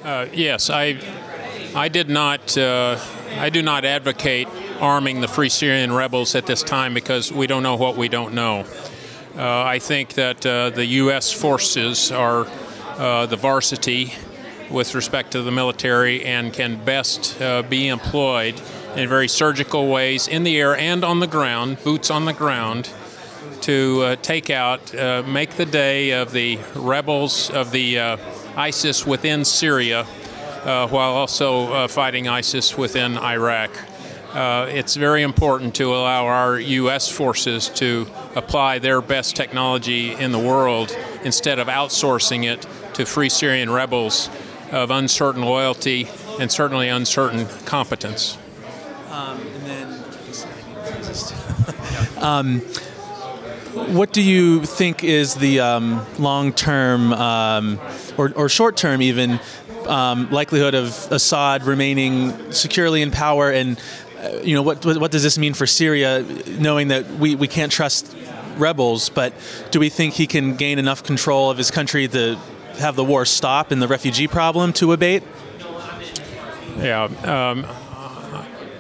Yes, I do not advocate arming the Free Syrian rebels at this time because we don't know what we don't know. I think that the U.S. forces are the varsity with respect to the military and can best be employed in very surgical ways in the air and on the ground, boots on the ground, to take out, make the day of the rebels of the ISIS within Syria while also fighting ISIS within Iraq. It's very important to allow our U.S. forces to apply their best technology in the world instead of outsourcing it to Free Syrian rebels of uncertain loyalty and certainly uncertain competence. What do you think is the long-term or short-term even likelihood of Assad remaining securely in power, and what does this mean for Syria, knowing that we can't trust rebels, but do we think he can gain enough control of his country to have the war stop and the refugee problem to abate? Yeah,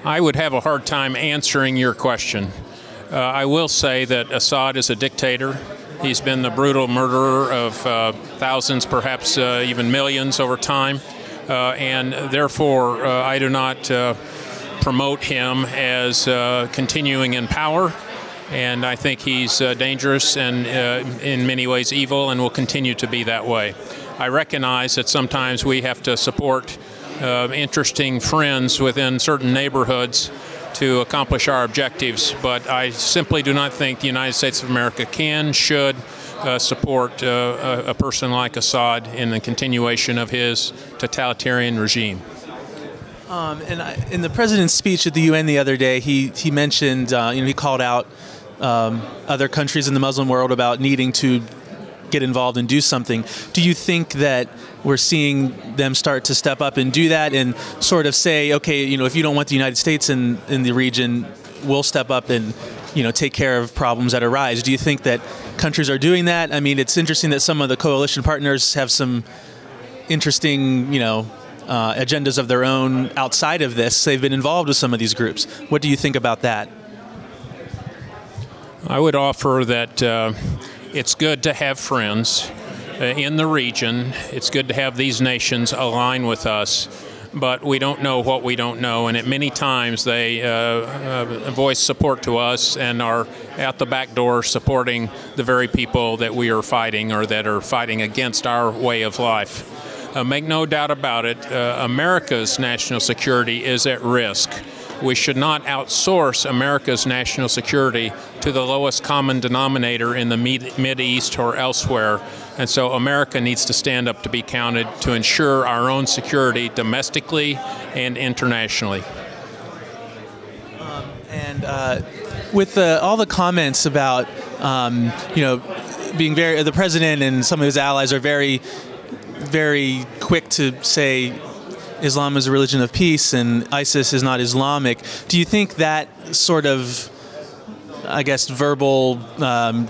I would have a hard time answering your question. I will say that Assad is a dictator. He's been the brutal murderer of thousands, perhaps even millions over time, and therefore I do not promote him as continuing in power, and I think he's dangerous and in many ways evil and will continue to be that way. I recognize that sometimes we have to support interesting friends within certain neighborhoods to accomplish our objectives, but I simply do not think the United States of America should support a person like Assad in the continuation of his totalitarian regime. In the president's speech at the UN the other day, he mentioned, he called out other countries in the Muslim world about needing to get involved and do something. Do you think that we're seeing them start to step up and do that and sort of say, okay, if you don't want the United States in the region, we'll step up and, take care of problems that arise? Do you think that countries are doing that? I mean, it's interesting that some of the coalition partners have some interesting, agendas of their own outside of this. They've been involved with some of these groups. What do you think about that? I would offer that it's good to have friends in the region. It's good to have these nations align with us, but we don't know what we don't know, and at many times they voice support to us and are at the back door supporting the very people that we are fighting or that are fighting against our way of life. Make no doubt about it, America's national security is at risk. We should not outsource America's national security to the lowest common denominator in the Mideast or elsewhere. And so America needs to stand up to be counted to ensure our own security domestically and internationally. With all the comments about, being the president and some of his allies are very, very quick to say Islam is a religion of peace and ISIS is not Islamic. Do you think that sort of, verbal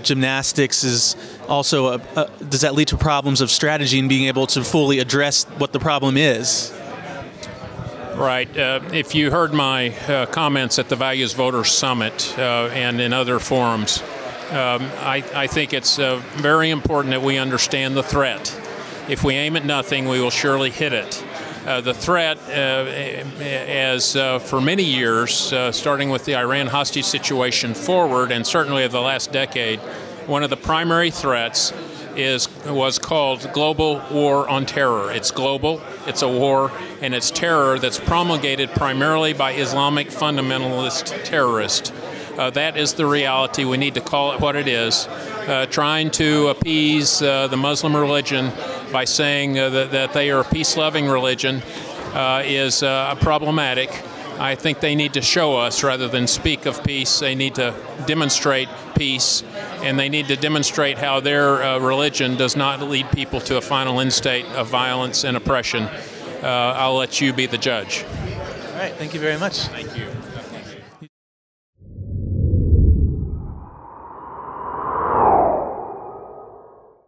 gymnastics is also, does that lead to problems of strategy and being able to fully address what the problem is? Right. If you heard my comments at the Values Voters Summit and in other forums, I think it's very important that we understand the threat. If we aim at nothing, we will surely hit it. The threat, as for many years, starting with the Iran hostage situation forward, and certainly of the last decade, one of the primary threats was called global war on terror. It's global, it's a war, and it's terror that's promulgated primarily by Islamic fundamentalist terrorists. That is the reality. We need to call it what it is. Trying to appease the Muslim religion by saying that they are a peace-loving religion is problematic. I think they need to show us, rather than speak of peace, they need to demonstrate peace, and they need to demonstrate how their religion does not lead people to a final end state of violence and oppression. I'll let you be the judge. All right, thank you very much. Thank you.